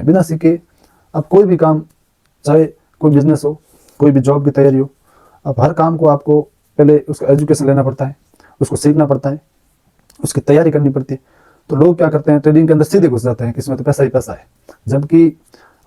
बिना सीखे आप कोई भी काम, चाहे कोई बिजनेस हो, कोई भी जॉब की तैयारी हो, अब हर काम को आपको पहले उसका एजुकेशन लेना पड़ता है, उसको सीखना पड़ता है, उसकी तैयारी करनी पड़ती है। तो लोग क्या करते हैं, ट्रेडिंग के अंदर सीधे घुस जाते हैं कि इसमें तो पैसा ही पैसा है। जबकि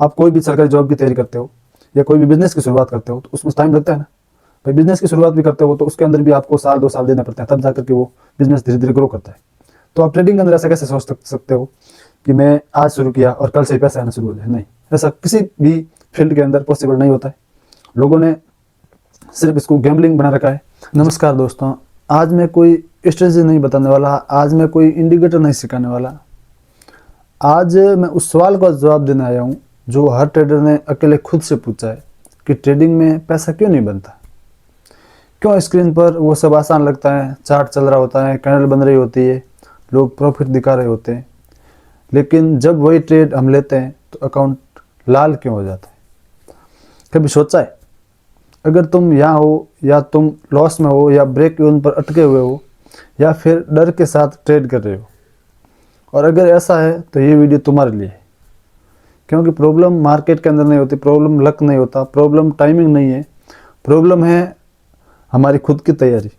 आप कोई भी सरकारी जॉब की तैयारी करते हो या कोई भी बिजनेस की शुरुआत करते हो तो उसमें टाइम लगता है ना भाई। बिजनेस की शुरुआत भी करते हो तो उसके अंदर भी आपको 1-2 साल देना पड़ता है, तब जाकर के वो बिजनेस धीरे धीरे ग्रो करता है। तो आप ट्रेडिंग के अंदर ऐसा कैसे सोच सकते हो कि मैं आज शुरू किया और कल से ही पैसा आना शुरू हो जाए? नहीं, ऐसा किसी भी फील्ड के अंदर पॉसिबल नहीं होता है। लोगों ने सिर्फ इसको गैम्बलिंग बना रखा है। नमस्कार दोस्तों, आज मैं कोई स्ट्रेटजी नहीं बताने वाला, आज मैं कोई इंडिकेटर नहीं सिखाने वाला। आज मैं उस सवाल का जवाब देने आया हूँ जो हर ट्रेडर ने अकेले खुद से पूछा है कि ट्रेडिंग में पैसा क्यों नहीं बनता। क्यों स्क्रीन पर वो सब आसान लगता है, चार्ट चल रहा होता है, कैंडल बन रही होती है, लोग प्रॉफिट दिखा रहे होते हैं, लेकिन जब वही ट्रेड हम लेते हैं तो अकाउंट लाल क्यों हो जाता है? कभी सोचा है? अगर तुम यहाँ हो या तुम लॉस में हो या ब्रेक इवन पर अटके हुए हो या फिर डर के साथ ट्रेड कर रहे हो, और अगर ऐसा है तो ये वीडियो तुम्हारे लिए है। क्योंकि प्रॉब्लम मार्केट के अंदर नहीं होती, प्रॉब्लम लक नहीं होता, प्रॉब्लम टाइमिंग नहीं है, प्रॉब्लम है हमारी खुद की तैयारी।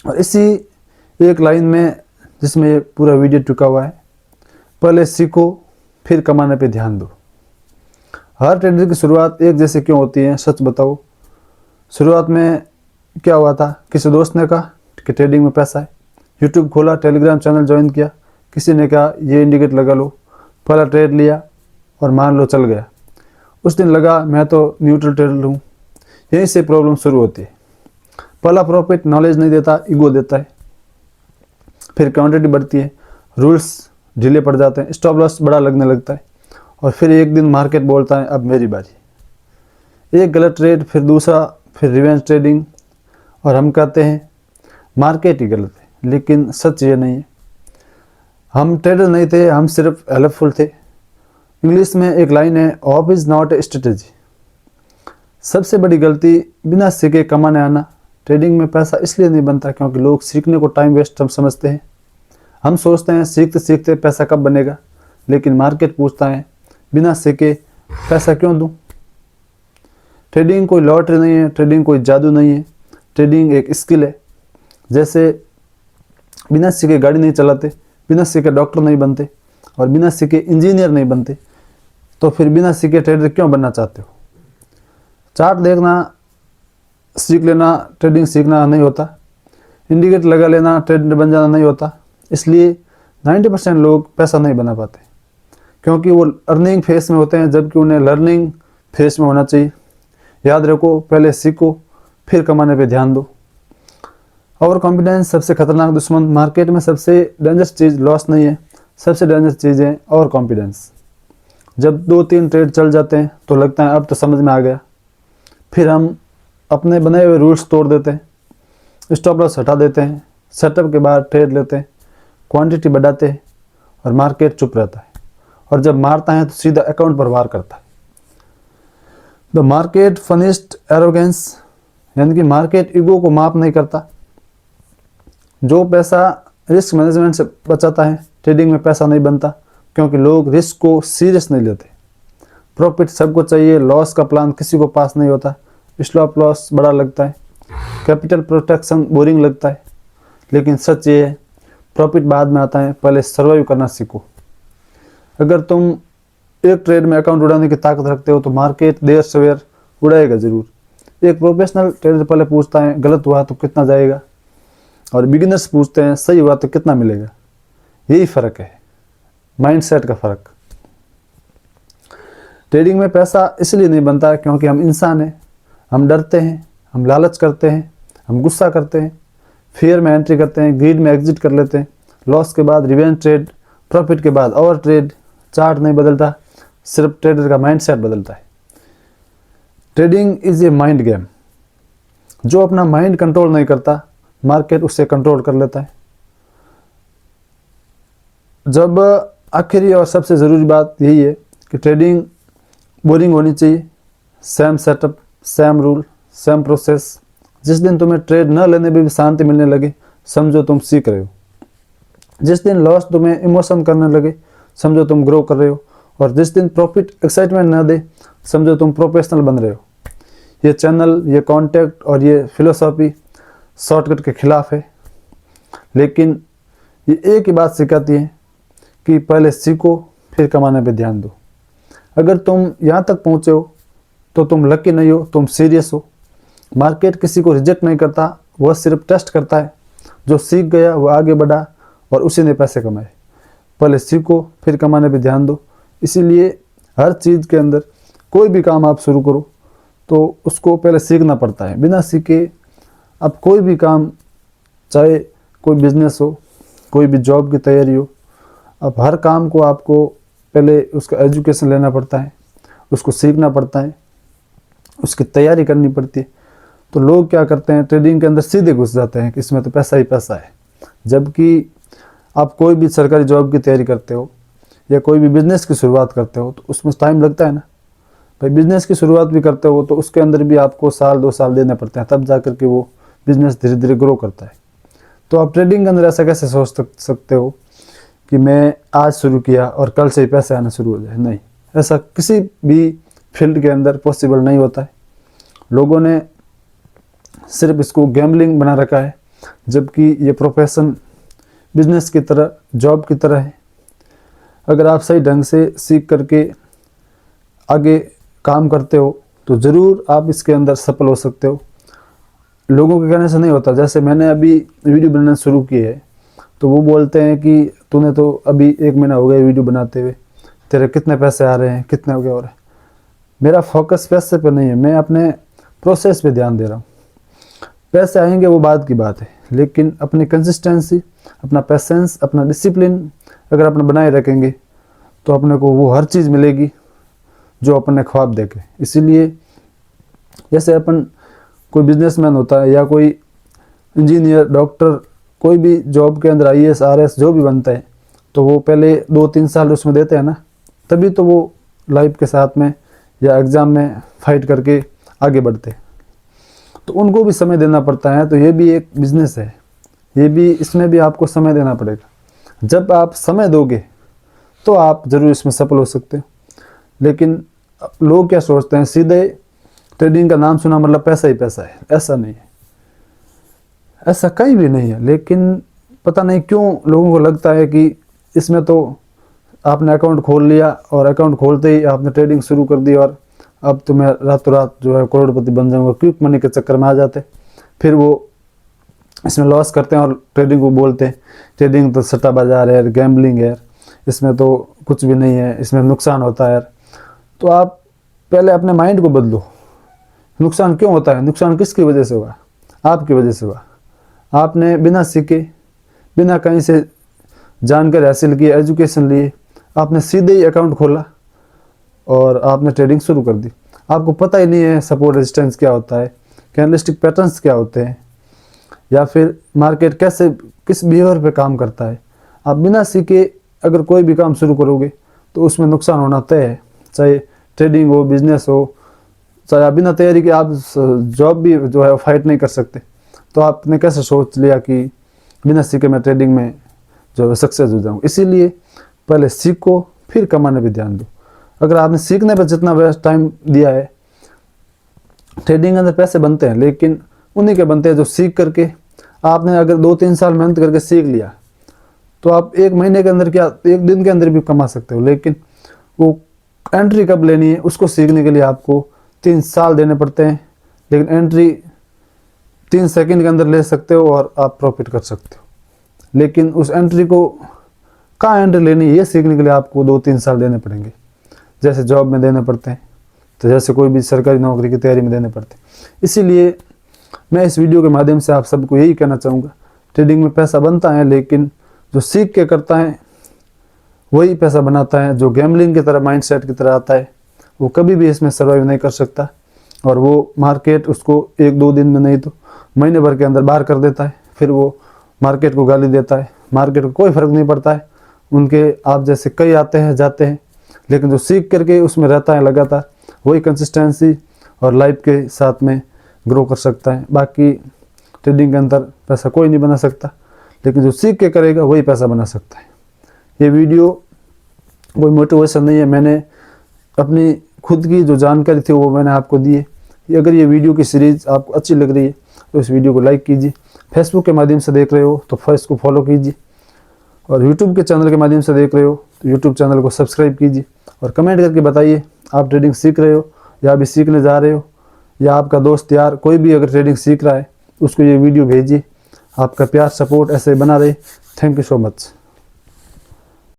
और इसी एक लाइन में जिसमें ये पूरा वीडियो टिका हुआ है, पहले सीखो फिर कमाने पे ध्यान दो। हर ट्रेडर की शुरुआत एक जैसे क्यों होती है, सच बताओ। शुरुआत में क्या हुआ था, किसी दोस्त ने कहा कि ट्रेडिंग में पैसा है, यूट्यूब खोला, टेलीग्राम चैनल ज्वाइन किया, किसी ने कहा ये इंडिकेटर लगा लो, पहला ट्रेड लिया और मान लो चल गया। उस दिन लगा मैं तो न्यूट्रल ट्रेडर हूँ। यहीं से प्रॉब्लम शुरू होती है। पहला प्रॉफिट नॉलेज नहीं देता, ईगो देता है। फिर क्वांटिटी बढ़ती है, रूल्स ढीले पड़ जाते हैं, स्टॉप लॉस बड़ा लगने लगता है, और फिर एक दिन मार्केट बोलता है अब मेरी बारी। एक गलत ट्रेड, फिर दूसरा, फिर रिवेंज ट्रेडिंग, और हम कहते हैं मार्केट ही गलत है। लेकिन सच ये नहीं है। हम ट्रेडर नहीं थे, हम सिर्फ हेल्पफुल थे। इंग्लिश में एक लाइन है, hope is not a strategy. सबसे बड़ी गलती बिना सीखे कमाने आना। ट्रेडिंग में पैसा इसलिए नहीं बनता क्योंकि लोग सीखने को टाइम वेस्ट समझते हैं। हम सोचते हैं सीखते सीखते पैसा कब बनेगा, लेकिन मार्केट पूछता है बिना सीखे पैसा क्यों दूं? ट्रेडिंग कोई लॉटरी नहीं है, ट्रेडिंग कोई जादू नहीं है, ट्रेडिंग एक स्किल है। जैसे बिना सीखे गाड़ी नहीं चलाते, बिना सीखे डॉक्टर नहीं बनते, और बिना सीखे इंजीनियर नहीं बनते, तो फिर बिना सीखे ट्रेडर क्यों बनना चाहते हो? चार्ट देखना सीख लेना ट्रेडिंग सीखना नहीं होता, इंडिकेटर लगा लेना ट्रेडर बन जाना नहीं होता। इसलिए 90% लोग पैसा नहीं बना पाते क्योंकि वो अर्निंग फेस में होते हैं, जबकि उन्हें लर्निंग फेस में होना चाहिए। याद रखो, पहले सीखो फिर कमाने पे ध्यान दो। ओवर कॉन्फिडेंस सबसे खतरनाक दुश्मन। मार्केट में सबसे डेंजरस चीज़ लॉस नहीं है, सबसे डेंजरस चीज़ है ओवर कॉन्फिडेंस। जब 2-3 ट्रेड चल जाते हैं तो लगता है अब तो समझ में आ गया, फिर हम अपने बनाए हुए रूल्स तोड़ देते हैं, स्टॉप लॉस हटा देते हैं, सेटअप के बाद ट्रेड लेते हैं, क्वांटिटी बढ़ाते हैं, और मार्केट चुप रहता है। और जब मारता है तो सीधा अकाउंट पर वार करता है। द मार्केट फनिस्ट एरोगेंस, यानी कि मार्केट ईगो को माफ नहीं करता। जो पैसा रिस्क मैनेजमेंट से बचाता है, ट्रेडिंग में पैसा नहीं बनता क्योंकि लोग रिस्क को सीरियस नहीं लेते। प्रॉफिट सबको चाहिए, लॉस का प्लान किसी को पास नहीं होता, स्टॉप लॉस बड़ा लगता है, कैपिटल प्रोटेक्शन बोरिंग लगता है। लेकिन सच ये है, प्रॉफिट बाद में आता है, पहले सर्वाइव करना सीखो। अगर तुम एक ट्रेड में अकाउंट उड़ाने की ताकत रखते हो तो मार्केट देर सवेर उड़ाएगा जरूर। एक प्रोफेशनल ट्रेडर पहले पूछता है गलत हुआ तो कितना जाएगा, और बिगिनर्स पूछते हैं सही हुआ तो कितना मिलेगा। यही फ़र्क है, माइंडसेट का फ़र्क। ट्रेडिंग में पैसा इसलिए नहीं बनता क्योंकि हम इंसान हैं, हम डरते हैं, हम लालच करते हैं, हम गुस्सा करते हैं, फियर में एंट्री करते हैं, ग्रीड में एग्जिट कर लेते हैं, लॉस के बाद रिवेंज ट्रेड, प्रॉफिट के बाद ओवर ट्रेड। चार्ट नहीं बदलता, सिर्फ ट्रेडर का माइंडसेट बदलता है। Trading is a mind game. जो अपना माइंड कंट्रोल नहीं करता, मार्केट उससे कंट्रोल कर लेता है। जब आखिरी और सबसे ज़रूरी बात यही है कि ट्रेडिंग बोरिंग होनी चाहिए। Same setup, same rule, same process. जिस दिन तुम्हें ट्रेड न लेने में भी शांति मिलने लगे, समझो तुम सीख रहे हो। जिस दिन लॉस तुम्हें इमोशन करने लगे, समझो तुम ग्रो कर रहे हो। और जिस दिन प्रॉफिट एक्साइटमेंट ना दे, समझो तुम प्रोफेशनल बन रहे हो। ये चैनल, ये कॉन्टेक्ट और ये फिलोसॉफी शॉर्टकट के खिलाफ है, लेकिन ये एक ही बात सिखाती है कि पहले सीखो फिर कमाने पे ध्यान दो। अगर तुम यहाँ तक पहुँचे हो तो तुम लकी नहीं हो, तुम सीरियस हो। मार्केट किसी को रिजेक्ट नहीं करता, वह सिर्फ टेस्ट करता है। जो सीख गया वो आगे बढ़ा और उसी ने पैसे कमाए। पहले सीखो फिर कमाने पे ध्यान दो। इसीलिए हर चीज़ के अंदर कोई भी काम आप शुरू करो तो उसको पहले सीखना पड़ता है। बिना सीखे आप कोई भी काम, चाहे कोई बिजनेस हो, कोई भी जॉब की तैयारी हो, अब हर काम को आपको पहले उसका एजुकेशन लेना पड़ता है, उसको सीखना पड़ता है, उसकी तैयारी करनी पड़ती है। तो लोग क्या करते हैं, ट्रेडिंग के अंदर सीधे घुस जाते हैं कि इसमें तो पैसा ही पैसा है। जबकि आप कोई भी सरकारी जॉब की तैयारी करते हो या कोई भी बिजनेस की शुरुआत करते हो तो उसमें टाइम लगता है ना भाई। बिजनेस की शुरुआत भी करते हो तो उसके अंदर भी आपको साल 2 साल देने पड़ते हैं, तब जा कर के वो बिजनेस धीरे धीरे ग्रो करता है। तो आप ट्रेडिंग के अंदर ऐसा कैसे सोच सकते हो कि मैं आज शुरू किया और कल से ही पैसे आना शुरू हो जाए? नहीं, ऐसा किसी भी फील्ड के अंदर पॉसिबल नहीं होता है। लोगों ने सिर्फ इसको गैम्बलिंग बना रखा है, जबकि ये प्रोफेशन बिजनेस की तरह, जॉब की तरह है। अगर आप सही ढंग से सीख करके आगे काम करते हो तो ज़रूर आप इसके अंदर सफल हो सकते हो। लोगों के कहने से नहीं होता। जैसे मैंने अभी वीडियो बनाना शुरू की है तो वो बोलते हैं कि तूने तो अभी 1 महीना हो गया वीडियो बनाते हुए, तेरे कितने पैसे आ रहे हैं, कितने हो गया हो रहा है। मेरा फोकस पैसे पे नहीं है, मैं अपने प्रोसेस पे ध्यान दे रहा हूँ। पैसे आएंगे वो बाद की बात है, लेकिन अपनी कंसिस्टेंसी, अपना पेशेंस, अपना डिसिप्लिन अगर अपने बनाए रखेंगे तो अपने को वो हर चीज़ मिलेगी जो अपने ख्वाब देखे। इसीलिए जैसे अपन कोई बिजनेसमैन होता है या कोई इंजीनियर, डॉक्टर, कोई भी जॉब के अंदर IAS RS जो भी बनता है तो वो पहले 2-3 साल उसमें देते हैं ना, तभी तो वो लाइफ के साथ में या एग्ज़ाम में फाइट करके आगे बढ़ते हैं। तो उनको भी समय देना पड़ता है। तो ये भी एक बिजनेस है, ये भी, इसमें भी आपको समय देना पड़ेगा। जब आप समय दोगे तो आप ज़रूर इसमें सफल हो सकते हो। लेकिन लोग क्या सोचते हैं, सीधे ट्रेडिंग का नाम सुना मतलब पैसा ही पैसा है। ऐसा नहीं है, ऐसा कहीं भी नहीं है। लेकिन पता नहीं क्यों लोगों को लगता है कि इसमें तो आपने अकाउंट खोल लिया और अकाउंट खोलते ही आपने ट्रेडिंग शुरू कर दी और अब तो मैं रातों रात जो है करोड़पति बन जाऊंगा। क्विक मनी के चक्कर में आ जाते, फिर वो इसमें लॉस करते हैं और ट्रेडिंग को बोलते हैं ट्रेडिंग तो सट्टा बाजार है यार, गैम्बलिंग है यार, इसमें तो कुछ भी नहीं है, इसमें नुकसान होता है यार। तो आप पहले अपने माइंड को बदलो। नुकसान क्यों होता है? नुकसान किसकी वजह से हुआ? आपकी वजह से हुआ। आपने बिना सीखे, बिना कहीं से जानकारी हासिल की, एजुकेशन लिए, आपने सीधे ही अकाउंट खोला और आपने ट्रेडिंग शुरू कर दी। आपको पता ही नहीं है सपोर्ट रेजिस्टेंस क्या होता है, कैंडलस्टिक पैटर्न्स क्या होते हैं, या फिर मार्केट कैसे, किस बिहेवियर पे काम करता है। आप बिना सीखे अगर कोई भी काम शुरू करोगे तो उसमें नुकसान होना तय है। चाहे ट्रेडिंग हो, बिजनेस हो, चाहे आप बिना तैयारी के आप जॉब भी जो है फाइट नहीं कर सकते। तो आपने कैसे सोच लिया कि बिना सीखे मैं ट्रेडिंग में जो है सक्सेस हो जाऊँ? इसीलिए पहले सीखो फिर कमाने पे ध्यान दो। अगर आपने सीखने पर जितना बेस्ट टाइम दिया है, ट्रेडिंग के अंदर पैसे बनते हैं लेकिन उन्हीं के बनते हैं जो सीख करके, आपने अगर 2-3 साल मेहनत करके सीख लिया तो आप 1 महीने के अंदर क्या 1 दिन के अंदर भी कमा सकते हो। लेकिन वो एंट्री कब लेनी है उसको सीखने के लिए आपको 3 साल देने पड़ते हैं। लेकिन एंट्री 3 सेकंड के अंदर ले सकते हो और आप प्रॉफिट कर सकते हो। लेकिन उस एंट्री को कहाँ एंट्री लेनी है ये सीखने के लिए आपको 2-3 साल देने पड़ेंगे। जैसे जॉब में देने पड़ते हैं, तो जैसे कोई भी सरकारी नौकरी की तैयारी में देने पड़ते हैं। इसीलिए मैं इस वीडियो के माध्यम से आप सबको यही कहना चाहूँगा, ट्रेडिंग में पैसा बनता है लेकिन जो सीख के करता है वही पैसा बनाता है। जो गैम्बलिंग की तरह माइंडसेट की तरह आता है वो कभी भी इसमें सर्वाइव नहीं कर सकता और वो मार्केट उसको 1-2 दिन में नहीं तो महीने भर के अंदर बाहर कर देता है। फिर वो मार्केट को गाली देता है, मार्केट को कोई फ़र्क नहीं पड़ता है। उनके आप जैसे कई आते हैं जाते हैं, लेकिन जो सीख करके उसमें रहता है लगातार, वही कंसिस्टेंसी और लाइफ के साथ में ग्रो कर सकता है। बाकी ट्रेडिंग के अंदर पैसा कोई नहीं बना सकता, लेकिन जो सीख के करेगा वही पैसा बना सकता है। ये वीडियो कोई मोटिवेशन नहीं है, मैंने अपनी खुद की जो जानकारी थी वो मैंने आपको दी है। अगर ये वीडियो की सीरीज़ आपको अच्छी लग रही है तो इस वीडियो को लाइक कीजिए। फेसबुक के माध्यम से देख रहे हो तो फेस को फॉलो कीजिए, और यूट्यूब के चैनल के माध्यम से देख रहे हो तो यूट्यूब चैनल को सब्सक्राइब कीजिए। और कमेंट करके बताइए आप ट्रेडिंग सीख रहे हो या अभी सीखने जा रहे हो, या आपका दोस्त यार कोई भी अगर ट्रेडिंग सीख रहा है उसको ये वीडियो भेजिए। आपका प्यार सपोर्ट ऐसे बना रहे। Thank you so much.